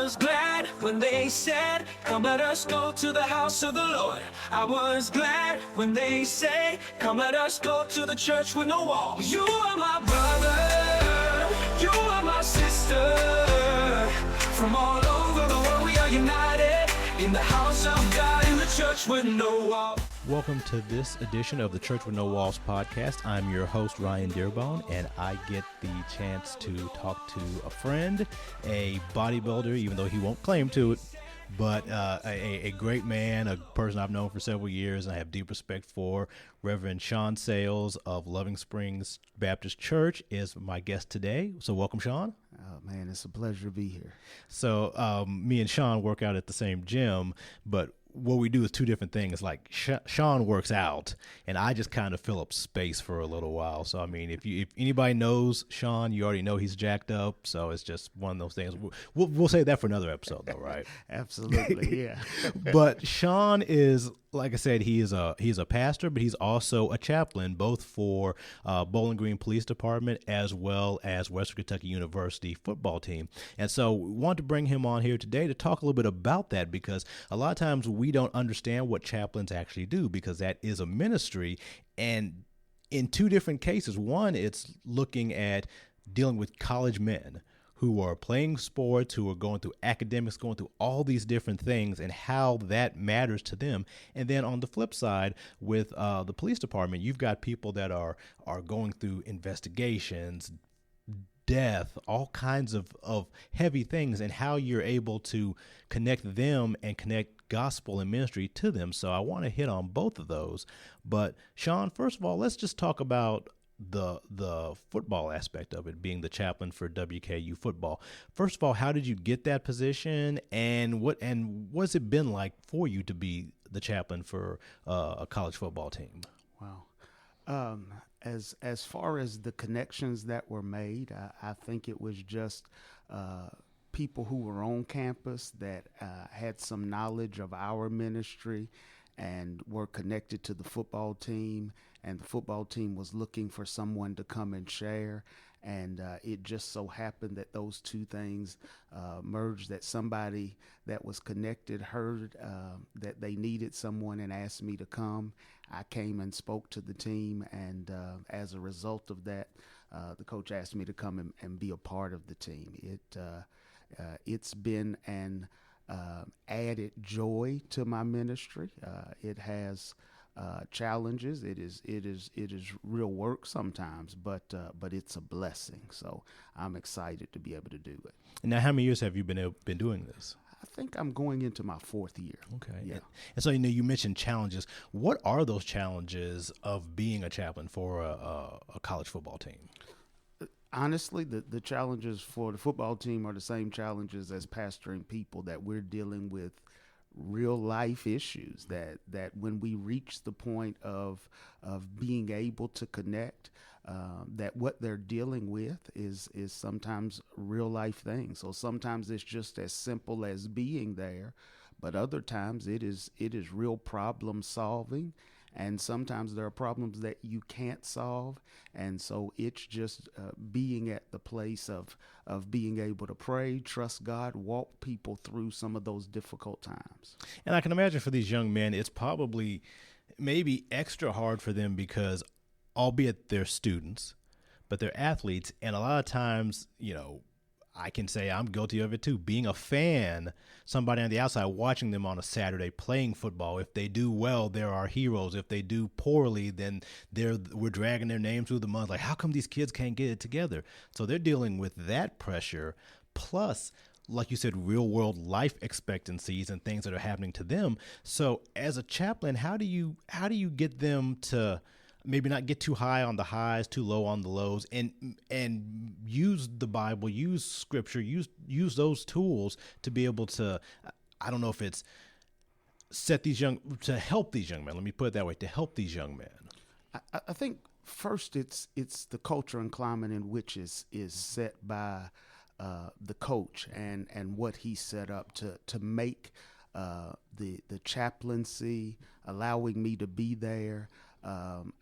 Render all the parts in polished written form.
was glad when they said, come let us go to the house of the Lord. I was glad when they say, come let us go to the church with no walls. You are my brother, you are my sister. From all over the world we are united in the house of God, in the church with no walls. Welcome to this edition of the Church with No Walls podcast. I'm your host, Ryan Dearbone, and I get the chance to talk to a friend, a bodybuilder, even though he won't claim to it, but a great man, a person I've known for several years and I have deep respect for. Reverend Shawn Sales of Loving Springs Baptist Church is my guest today. So welcome, Shawn. Oh, man, it's a pleasure to be here. So me and Shawn work out at the same gym, but what we do is two different things. Like Shawn works out, and I just kind of fill up space for a little while. So I mean, if anybody knows Shawn, you already know he's jacked up. So it's just one of those things. We'll save that for another episode, though, right? Absolutely, yeah. But Shawn is, like I said, he's a pastor, but he's also a chaplain, both for Bowling Green Police Department as well as Western Kentucky University football team. And so we want to bring him on here today to talk a little bit about that, because a lot of times we don't understand what chaplains actually do, because that is a ministry. And in two different cases, one, it's looking at dealing with college men who are playing sports, who are going through academics, going through all these different things and how that matters to them. And then on the flip side, with the police department, you've got people that are going through investigations, death, all kinds of heavy things, and how you're able to connect them and connect gospel and ministry to them. So I want to hit on both of those. But Shawn, first of all, let's just talk about the football aspect of it, being the chaplain for WKU Football. First of all, how did you get that position, and what's it been like for you to be the chaplain for a college football team? Wow. As far as the connections that were made, I think it was just people who were on campus that had some knowledge of our ministry and were connected to the football team, and the football team was looking for someone to come and share. And it just so happened that those two things merged, that somebody that was connected heard that they needed someone and asked me to come. I came and spoke to the team, and as a result of that, the coach asked me to come and be a part of the team. It's been an added joy to my ministry. It has challenges. It is real work sometimes, but it's a blessing. So I'm excited to be able to do it. Now, how many years have you been doing this? I think I'm going into my fourth year. Okay. Yeah. And so, you mentioned challenges. What are those challenges of being a chaplain for a college football team? Honestly, the challenges for the football team are the same challenges as pastoring people, that we're dealing with real life issues, that when we reach the point of being able to connect, that what they're dealing with is sometimes real life things. So sometimes it's just as simple as being there, but other times it is real problem solving. And sometimes there are problems that you can't solve. And so it's just being at the place of being able to pray, trust God, walk people through some of those difficult times. And I can imagine for these young men, it's probably maybe extra hard for them because, albeit they're students, but they're athletes. And a lot of times, I can say I'm guilty of it too. Being a fan, somebody on the outside watching them on a Saturday playing football. If they do well, they're our heroes. If they do poorly, then we're dragging their name through the mud. Like, how come these kids can't get it together? So they're dealing with that pressure, plus, like you said, real world life expectancies and things that are happening to them. So as a chaplain, how do you get them to maybe not get too high on the highs, too low on the lows, and use the Bible, use Scripture, use those tools to be able to, I don't know if it's to help these young men. Let me put it that way, to help these young men. I think first it's the culture and climate in which is set by the coach and what he set up to make the chaplaincy, allowing me to be there,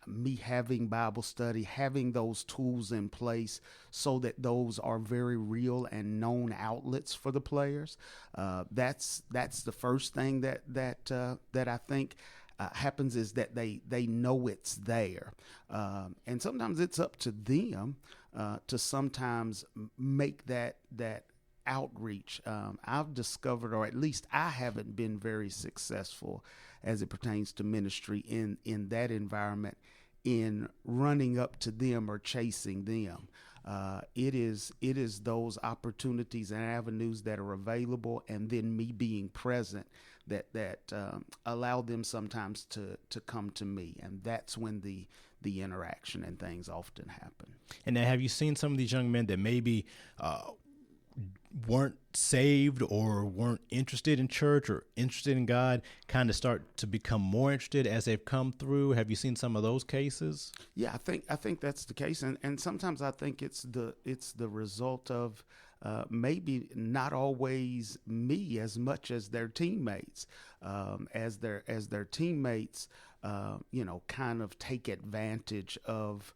me having Bible study, having those tools in place so that those are very real and known outlets for the players. That's the first thing that I think happens, is that they know it's there. And sometimes it's up to them to sometimes make that outreach. I've discovered, or at least I haven't been very successful as it pertains to ministry in that environment, in running up to them or chasing them. It is those opportunities and avenues that are available, and then me being present that allow them sometimes to come to me, and that's when the interaction and things often happen. And now, have you seen some of these young men that maybe weren't saved or weren't interested in church or interested in God kind of start to become more interested as they've come through? Have you seen some of those cases? Yeah, I think that's the case, and sometimes I think it's the result of maybe not always me as much as their teammates, as their teammates, kind of take advantage of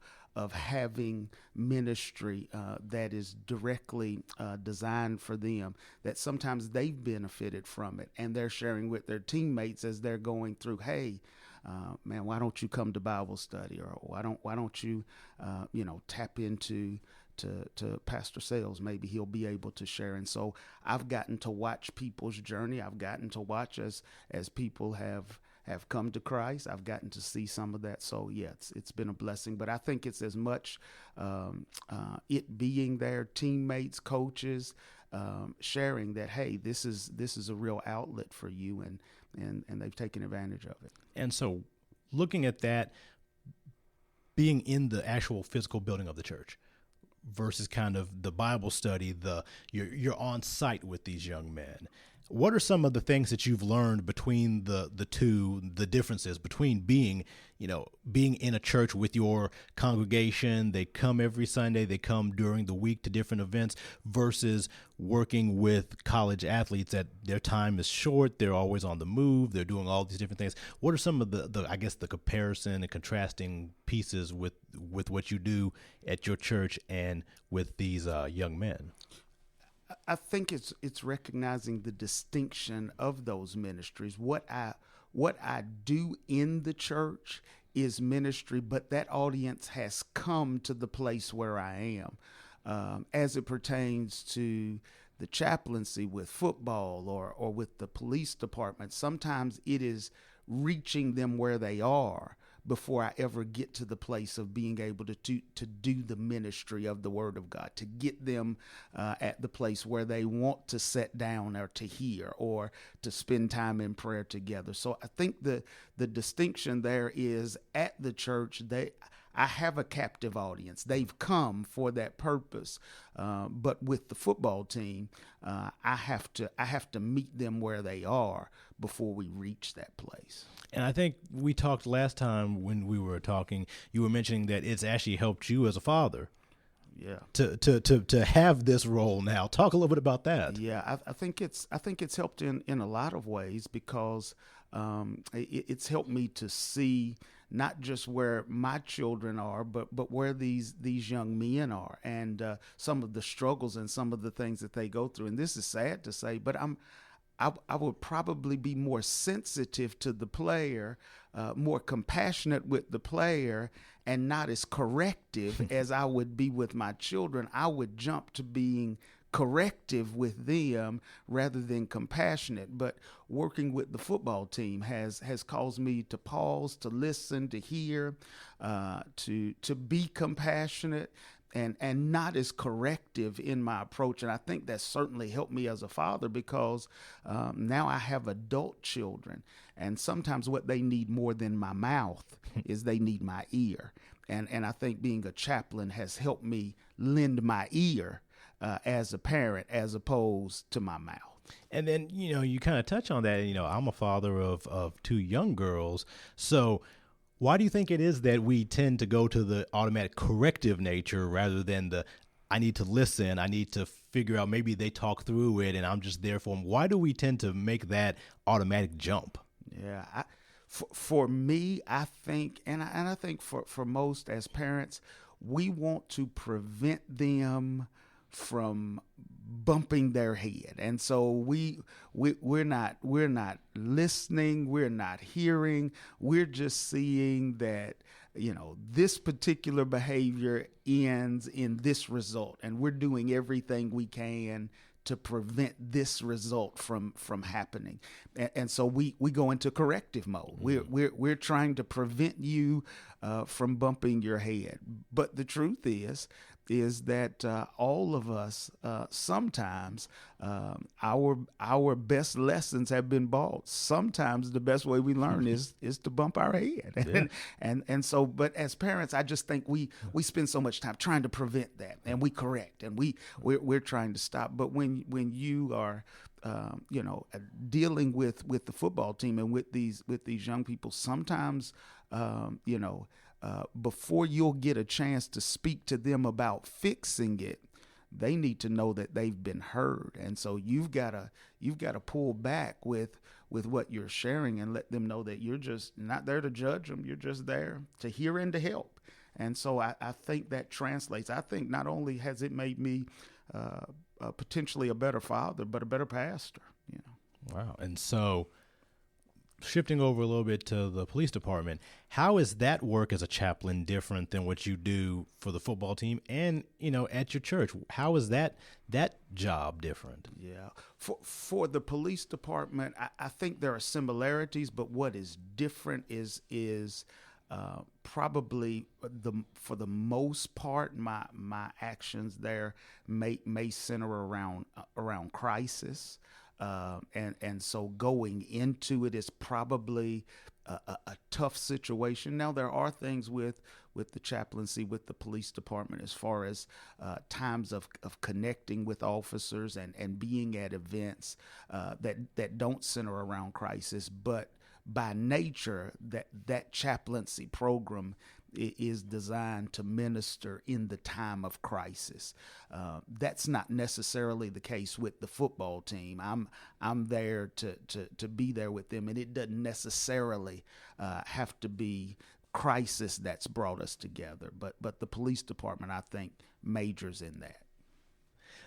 having ministry that is directly designed for them, that sometimes they've benefited from it, and they're sharing with their teammates as they're going through, hey, man, why don't you come to Bible study, or why don't you tap into to Pastor Sales? Maybe he'll be able to share. And so I've gotten to watch people's journey. I've gotten to watch as people have come to Christ. I've gotten to see some of that. So yeah, it's been a blessing. But I think it's as much it being their teammates, coaches, sharing that, hey, this is a real outlet for you, and they've taken advantage of it. And so, looking at that, being in the actual physical building of the church versus kind of the Bible study, you're on site with these young men. What are some of the things that you've learned between the two, the differences between being in a church with your congregation, they come every Sunday, they come during the week to different events, versus working with college athletes that their time is short, they're always on the move, they're doing all these different things? What are some of the I guess the comparison and contrasting pieces with what you do at your church and with these young men? I think it's recognizing the distinction of those ministries. What I do in the church is ministry, but that audience has come to the place where I am. As it pertains to the chaplaincy with football or with the police department, sometimes it is reaching them where they are before I ever get to the place of being able to do the ministry of the Word of God, to get them at the place where they want to sit down or to hear or to spend time in prayer together. So I think the distinction there is, at the church, I have a captive audience. They've come for that purpose. But with the football team, I have to meet them where they are before we reach that place. And I think we talked last time when we were talking, you were mentioning that it's actually helped you as a father. Yeah. To have this role now. Talk a little bit about that. Yeah, I think it's helped in a lot of ways, because it's helped me to see not just where my children are, but where these young men are, and some of the struggles and some of the things that they go through. And this is sad to say, but I would probably be more sensitive to the player, more compassionate with the player, and not as corrective as I would be with my children. I would jump to being corrective with them rather than compassionate. But working with the football team has caused me to pause, to listen, to hear, to be compassionate, and not as corrective in my approach. And I think that certainly helped me as a father, because now I have adult children, and sometimes what they need more than my mouth is they need my ear. And I think being a chaplain has helped me lend my ear as a parent, as opposed to my mouth. And then, you kind of touch on that. I'm a father of two young girls. So why do you think it is that we tend to go to the automatic corrective nature rather than I need to listen, I need to figure out, maybe they talk through it and I'm just there for them? Why do we tend to make that automatic jump? Yeah, For me, I think, and I think for most as parents, we want to prevent them from bumping their head, and so we're not listening, we're not hearing, we're just seeing that this particular behavior ends in this result, and we're doing everything we can to prevent this result from happening, and so we go into corrective mode. We're trying to prevent you from bumping your head. But the truth is that all of us sometimes our best lessons have been bought. Sometimes the best way we learn is to bump our head, and so. But as parents, I just think we spend so much time trying to prevent that, and we correct, and we're trying to stop. But when you are dealing with the football team and with these young people, sometimes before you'll get a chance to speak to them about fixing it, they need to know that they've been heard. And so you've got to pull back with what you're sharing and let them know that you're just not there to judge them. You're just there to hear and to help. And so I think that translates. I think not only has it made me potentially a better father, but a better pastor. Wow. And so, shifting over a little bit to the police department, how is that work as a chaplain different than what you do for the football team and, at your church? How is that job different? Yeah. For the police department, I think there are similarities, but what is different is probably for the most part, my actions there may center around crisis. And so going into it is probably a tough situation. Now, there are things with the chaplaincy, with the police department, as far as times of connecting with officers and being at events that don't center around crisis. But by nature, that chaplaincy program is designed to minister in the time of crisis. That's not necessarily the case with the football team. I'm there to be there with them, and it doesn't necessarily have to be crisis that's brought us together. But the police department, I think, majors in that.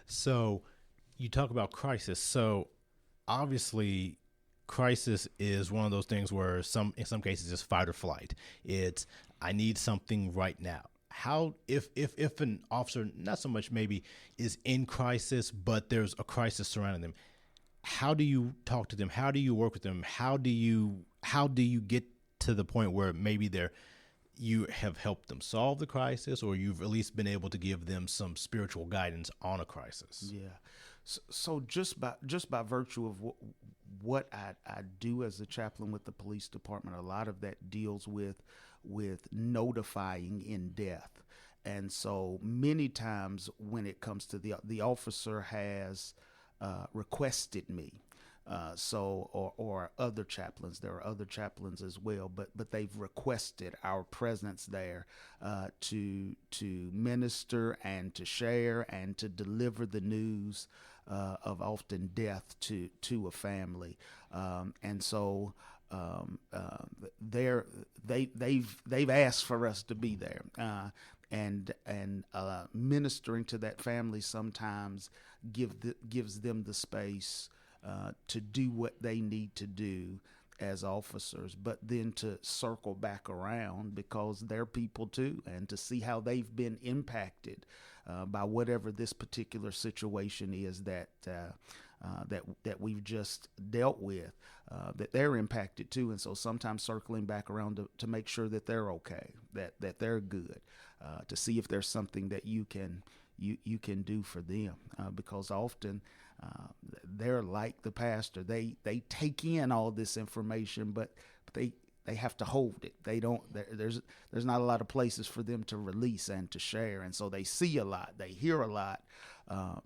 So you talk about crisis. So obviously, crisis is one of those things where in some cases it's fight or flight. It's I need something right now. How if an officer not so much maybe is in crisis, but there's a crisis surrounding them, how do you talk to them? How do you work with them? How do you get to the point where maybe you have helped them solve the crisis, or you've at least been able to give them some spiritual guidance on a crisis? Yeah. So just by virtue of what I do as a chaplain with the police department, a lot of that deals with notifying in death. And so many times when it comes to the officer has requested me, or other chaplains. There are other chaplains as well, but they've requested our presence there to minister and to share and to deliver the news of often death to a family, and so they've asked for us to be there, and ministering to that family sometimes gives them the space to do what they need to do as officers, but then to circle back around because they're people too, and to see how they've been impacted by whatever this particular situation is that we've just dealt with, that they're impacted too. And so sometimes circling back around to make sure that they're okay, that they're good, to see if there's something that you can do for them, because often they're like the pastor. They take in all this information, but they have to hold it. They don't. There's not a lot of places for them to release and to share, and so they see a lot, they hear a lot,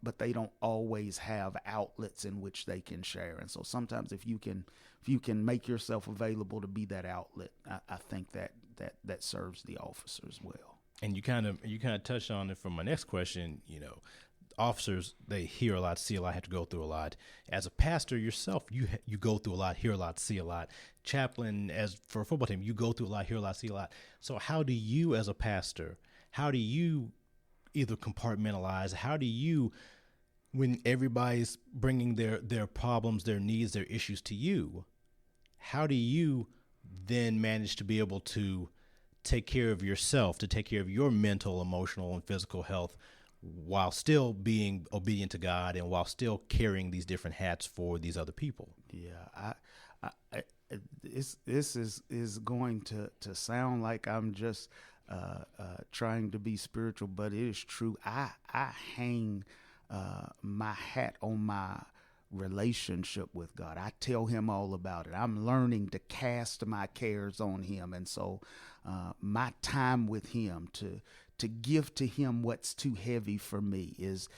but they don't always have outlets in which they can share. And so sometimes if you can make yourself available to be that outlet, I think that serves the officers well. And you kind of touched on it from my next question. officers, they hear a lot, see a lot, have to go through a lot. As a pastor yourself, you go through a lot, hear a lot, see a lot. Chaplain, as for a football team, you go through a lot, hear a lot, see a lot. So how do you, as a pastor, how do you either compartmentalize? How do you, when everybody's bringing their problems, their needs, their issues to you, how do you then manage to be able to take care of yourself, to take care of your mental, emotional, and physical health while still being obedient to God and while still carrying these different hats for these other people? Yeah, this is going to sound like I'm just trying to be spiritual, but it is true. I hang my hat on my relationship with God. I tell him all about it. I'm learning to cast my cares on him. And so my time with him, to give to him what's too heavy for me is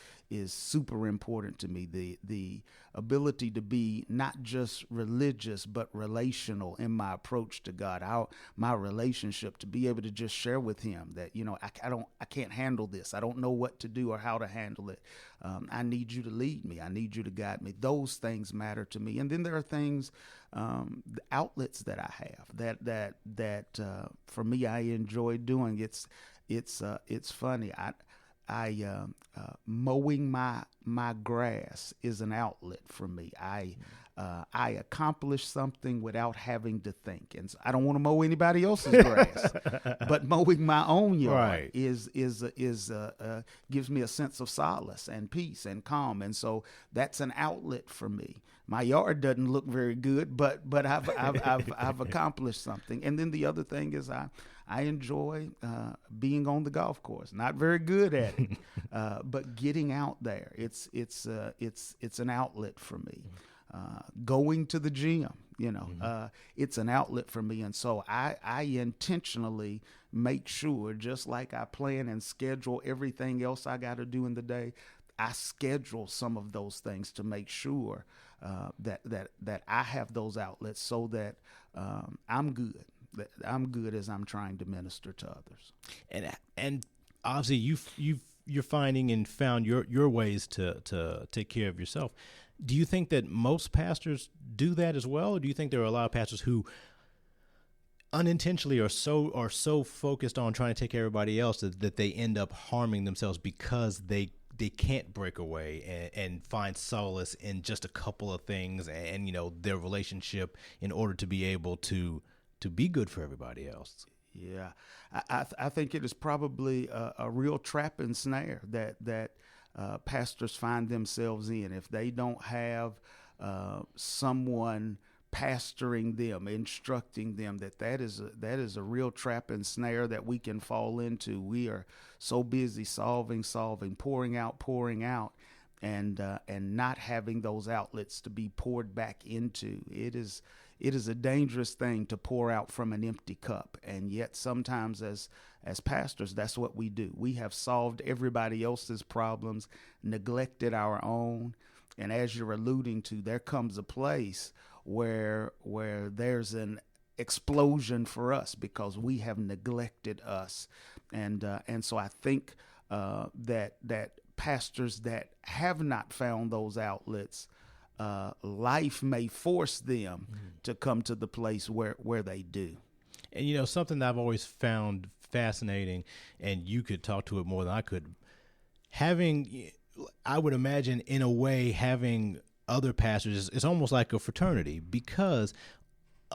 super important to me. The ability to be not just religious but relational in my approach to God. My relationship, to be able to just share with him that, I can't handle this. I don't know what to do or how to handle it. I need you to lead me. I need you to guide me. Those things matter to me. And then there are things, the outlets that I have that for me I enjoy doing. It's funny. Mowing my grass is an outlet for me. I accomplish something without having to think, and so I don't want to mow anybody else's grass, but mowing my own yard is gives me a sense of solace and peace and calm, and so that's an outlet for me. My yard doesn't look very good, but I've accomplished something. And then the other thing is I enjoy being on the golf course. Not very good at it, but getting out there. It's an outlet for me. Going to the gym, it's an outlet for me. And so I intentionally make sure, just like I plan and schedule everything else I got to do in the day, I schedule some of those things to make sure that I have those outlets so that I'm good. That I'm good as I'm trying to minister to others. And obviously you're finding and found your ways to take care of yourself. Do you think that most pastors do that as well, or do you think there are a lot of pastors who unintentionally are so focused on trying to take care of everybody else that they end up harming themselves because they can't break away and find solace in just a couple of things and their relationship in order to be able to be good for everybody else? Yeah, I think it is probably a real trap and snare that pastors find themselves in if they don't have someone pastoring them, instructing them. That is a real trap and snare that we can fall into. We are so busy solving, pouring out, and not having those outlets to be poured back into. It is a dangerous thing to pour out from an empty cup. And yet sometimes as pastors, that's what we do. We have solved everybody else's problems, neglected our own. And as you're alluding to, there comes a place where there's an explosion for us because we have neglected us. And so I think that pastors that have not found those outlets, life may force them to come to the place where they do. And something that I've always found fascinating, and you could talk to it more than I could, I would imagine in a way having other pastors, it's almost like a fraternity, because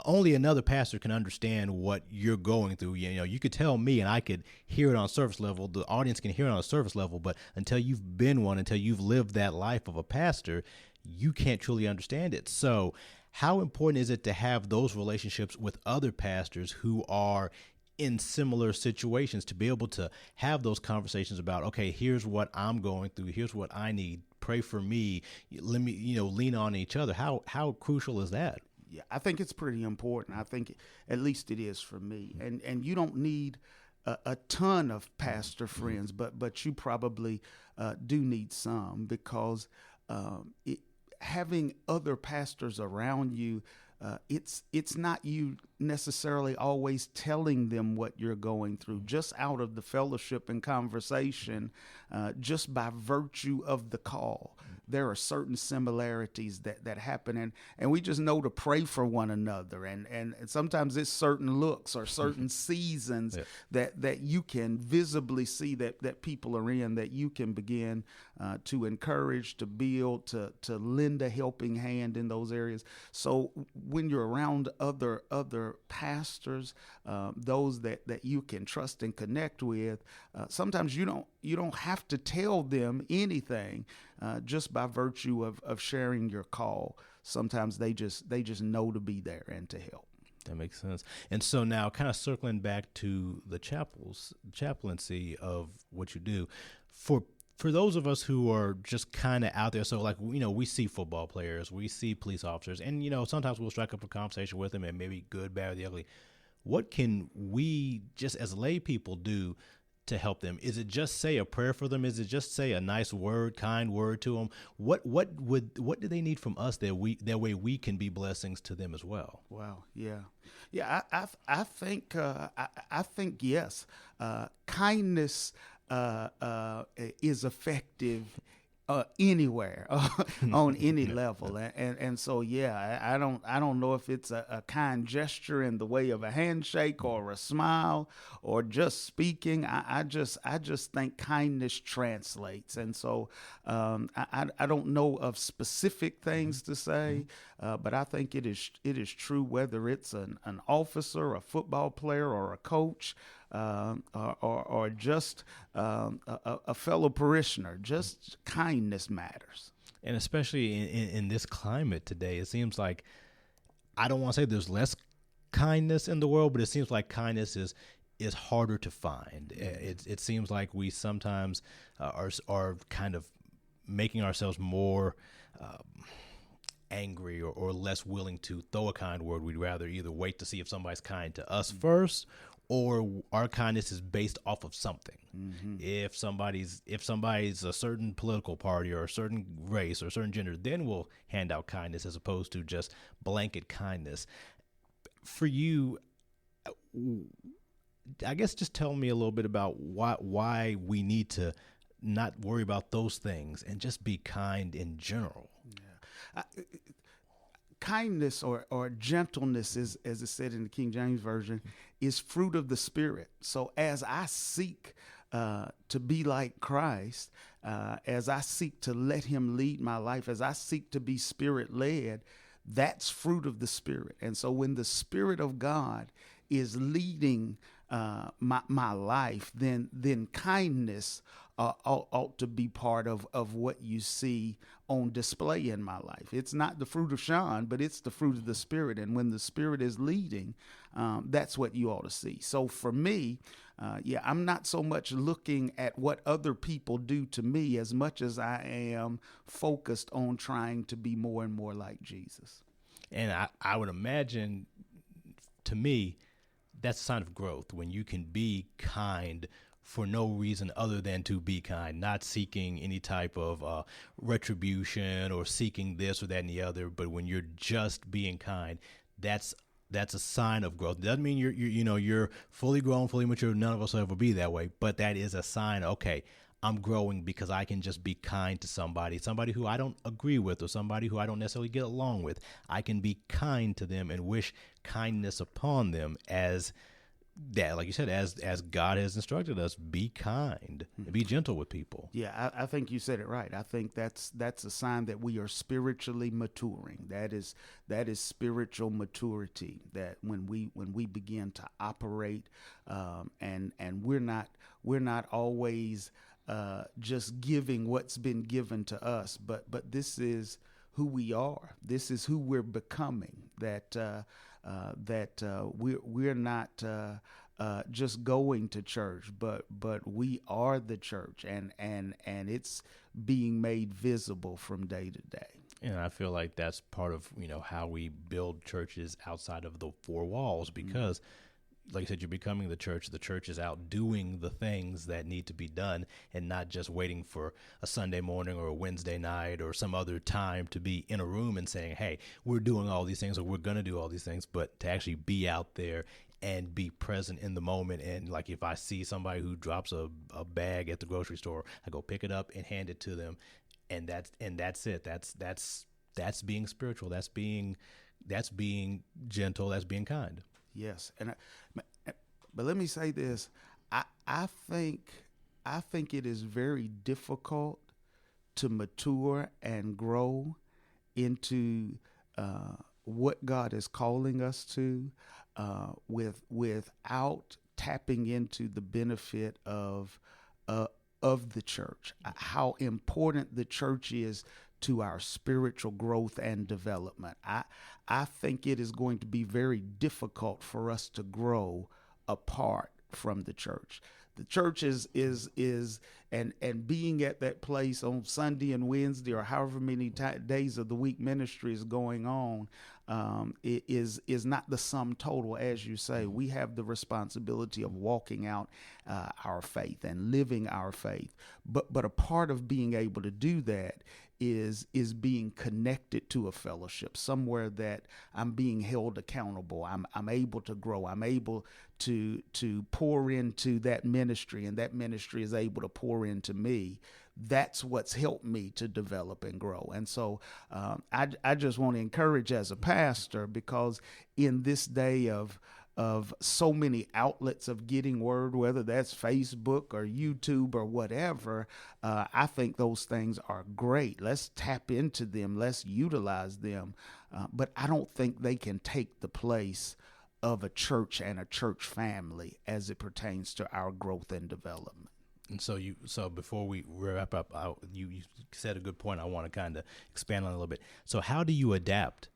only another pastor can understand what you're going through. You could tell me and I could hear it on a surface level. The audience can hear it on a surface level, but until you've been one, until you've lived that life of a pastor, you can't truly understand it. So how important is it to have those relationships with other pastors who are in similar situations, to be able to have those conversations about, okay, here's what I'm going through, here's what I need, pray for me, let me, lean on each other. How crucial is that? Yeah, I think it's pretty important. I think at least it is for me. And you don't need a ton of pastor friends, but you probably do need some, because having other pastors around you it's not you necessarily always telling them what you're going through. Just out of the fellowship and conversation, just by virtue of the call, there are certain similarities that happen, and we just know to pray for one another, and sometimes it's certain looks or certain seasons that you can visibly see that people are in, that you can begin to encourage, to build, to lend a helping hand in those areas. So when you're around other pastors, those that you can trust and connect with, sometimes you don't have to tell them anything, just by virtue of sharing your call. Sometimes they just know to be there and to help. That makes sense. And so now, kind of circling back to the chaplaincy of what you do, for those of us who are just kind of out there, so like, we see football players, we see police officers, and, sometimes we'll strike up a conversation with them, and maybe good, bad, or the ugly. What can we, just as lay people, do to help them? Is it just say a prayer for them? Is it just say a nice word, kind word to them? What do they need from us that way we can be blessings to them as well? Wow. Yeah. I think yes. Kindness is effective anywhere on any level, and so I don't know if it's a kind gesture in the way of a handshake or a smile or just speaking. I just think kindness translates, and so I don't know of specific things to say, but I think it is true whether it's an officer, a football player, or a coach. Or just a fellow parishioner. Just kindness matters. And especially in this climate today, it seems like, I don't want to say there's less kindness in the world, but it seems like kindness is harder to find. It seems like we sometimes are kind of making ourselves more angry or less willing to throw a kind word. We'd rather either wait to see if somebody's kind to us first, or our kindness is based off of something. Mm-hmm. If somebody's a certain political party or a certain race or a certain gender, then we'll hand out kindness as opposed to just blanket kindness. For you, I guess just tell me a little bit about why we need to not worry about those things and just be kind in general. Yeah. Kindness or gentleness, is, as it said in the King James Version, is fruit of the Spirit. So as I seek to be like Christ, as I seek to let him lead my life, as I seek to be Spirit-led, that's fruit of the Spirit. And so when the Spirit of God is leading my life, then kindness ought to be part of what you see on display in my life. It's not the fruit of Shawn, but it's the fruit of the Spirit. And when the Spirit is leading, that's what you ought to see. So for me, I'm not so much looking at what other people do to me as much as I am focused on trying to be more and more like Jesus. And I would imagine, to me, that's a sign of growth when you can be kind for no reason other than to be kind, not seeking any type of retribution or seeking this or that and the other. But when you're just being kind, that's a sign of growth. It doesn't mean you're fully grown, fully mature. None of us will ever be that way. But that is a sign. Okay, I'm growing because I can just be kind to somebody who I don't agree with or somebody who I don't necessarily get along with. I can be kind to them and wish kindness upon them as that, like you said, as God has instructed us, be kind and be gentle with people. Yeah, I think you said it right. I think that's a sign that we are spiritually maturing. That is spiritual maturity. That when we begin to operate, and we're not always just giving what's been given to us, but this is who we are. This is who we're becoming. We're not just going to church, but we are the church, and it's being made visible from day to day. And I feel like that's part of how we build churches outside of the four walls, because like you said, you're becoming the church. The church is out doing the things that need to be done and not just waiting for a Sunday morning or a Wednesday night or some other time to be in a room and saying, hey, we're doing all these things or we're going to do all these things, but to actually be out there and be present in the moment. And like if I see somebody who drops a bag at the grocery store, I go pick it up and hand it to them. And that's it. That's being spiritual. That's being gentle. That's being kind. Yes, but let me say this: I think it is very difficult to mature and grow into what God is calling us to, without tapping into the benefit of the church. How important the church is to our spiritual growth and development. I think it is going to be very difficult for us to grow apart from the church. The church is and being at that place on Sunday and Wednesday or however many days of the week ministry is going on, it is not the sum total. As you say, we have the responsibility of walking out our faith and living our faith. But a part of being able to do that is being connected to a fellowship, somewhere that I'm being held accountable. I'm able to grow. I'm able to pour into that ministry, and that ministry is able to pour into me. That's what's helped me to develop and grow. And so I just want to encourage as a pastor, because in this day of so many outlets of getting word, whether that's Facebook or YouTube or whatever, I think those things are great. Let's tap into them. Let's utilize them. But I don't think they can take the place of a church and a church family as it pertains to our growth and development. And so before we wrap up, you said a good point. I want to kind of expand on it a little bit. So how do you adapt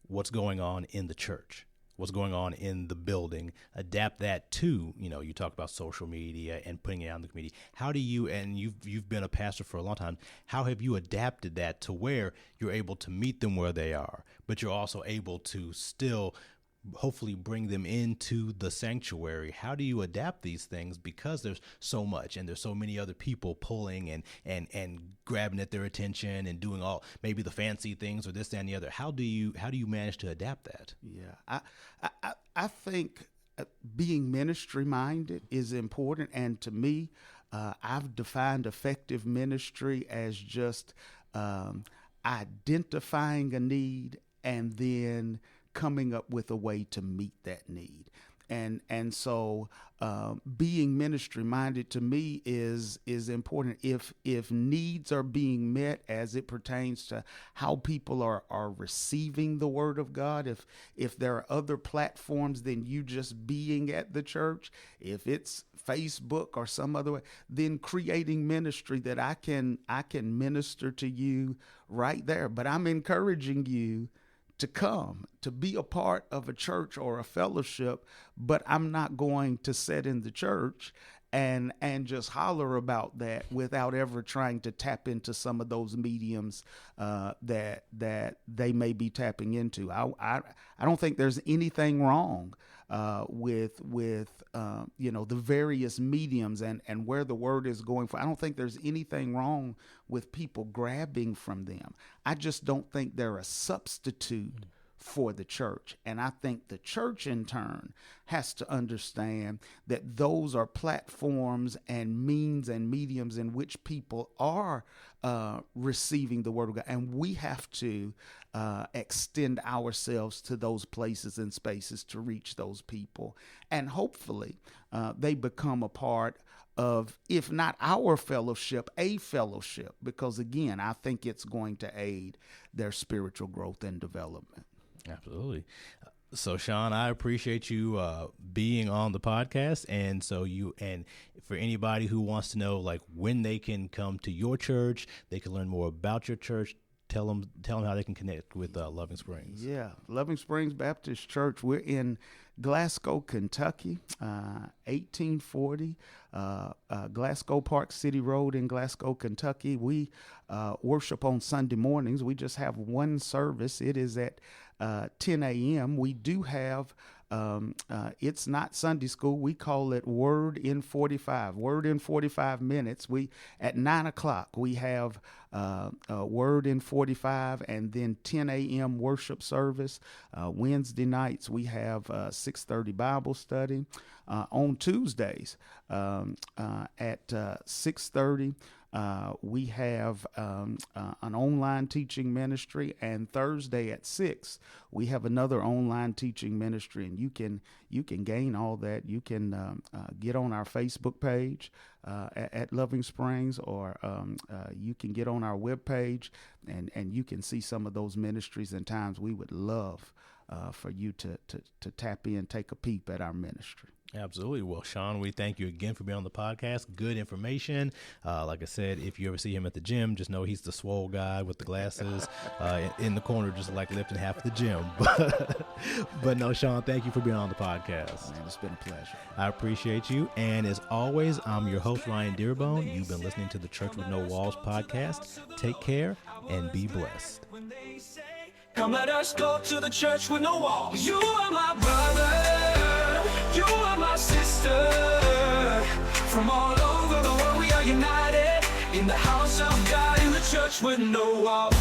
what's going on in the church? What's going on in the building, adapt that to, you talk about social media and putting it out in the community. How do you, and you've been a pastor for a long time, how have you adapted that to where you're able to meet them where they are, but you're also able to still hopefully bring them into the sanctuary? How do you adapt these things, because there's so much and there's so many other people pulling and grabbing at their attention and doing all maybe the fancy things or this, that, and the other? How do you manage to adapt that? Yeah, I think being ministry minded is important, and to me, I've defined effective ministry as just identifying a need and then coming up with a way to meet that need. And so being ministry minded to me is important. If needs are being met as it pertains to how people are receiving the word of God, if there are other platforms than you just being at the church, if it's Facebook or some other way, then creating ministry that I can minister to you right there. But I'm encouraging you to come, to be a part of a church or a fellowship, but I'm not going to sit in the church and just holler about that without ever trying to tap into some of those mediums that they may be tapping into. I don't think there's anything wrong with the various mediums and where the word is going for. I don't think there's anything wrong with people grabbing from them. I just don't think they're a substitute for the church. And I think the church in turn has to understand that those are platforms and means and mediums in which people are receiving the word of God. And we have to extend ourselves to those places and spaces to reach those people. And hopefully they become a part of, if not our fellowship, a fellowship, because again, I think it's going to aid their spiritual growth and development. Absolutely. So Shawn, I appreciate you being on the podcast. And so and for anybody who wants to know like when they can come to your church, they can learn more about your church. Tell them how they can connect with Loving Springs. Yeah, Loving Springs Baptist Church. We're in Glasgow, Kentucky, 1840 Glasgow Park City Road in Glasgow, Kentucky. We worship on Sunday mornings. We just have one service. It is at 10 a.m. We do have It's not Sunday school. We call it Word in 45. Word in 45 minutes. At 9 o'clock we have Word in 45, and then 10 a.m. worship service. Wednesday nights we have 6:30 Bible study. On Tuesdays at 6:30. We have an online teaching ministry, and Thursday at 6 we have another online teaching ministry, and you can gain all that. You can get on our Facebook page at Loving Springs, or you can get on our webpage, and you can see some of those ministries and times. We would love for you to tap in, take a peep at our ministry. Absolutely. Well, Shawn, we thank you again for being on the podcast. Good information. Like I said, if you ever see him at the gym, just know he's the swole guy with the glasses in the corner, just like lifting half of the gym. But no, Shawn, thank you for being on the podcast. Man, it's been a pleasure. I appreciate you. And as always, I'm your host, Ryan Dearbone. You've been listening to the Church with No Walls podcast. Take care and be blessed. Come, let us go to the church with no walls. You are my brother, you are my sister. From all over the world we are united in the house of God, in the church with no walls.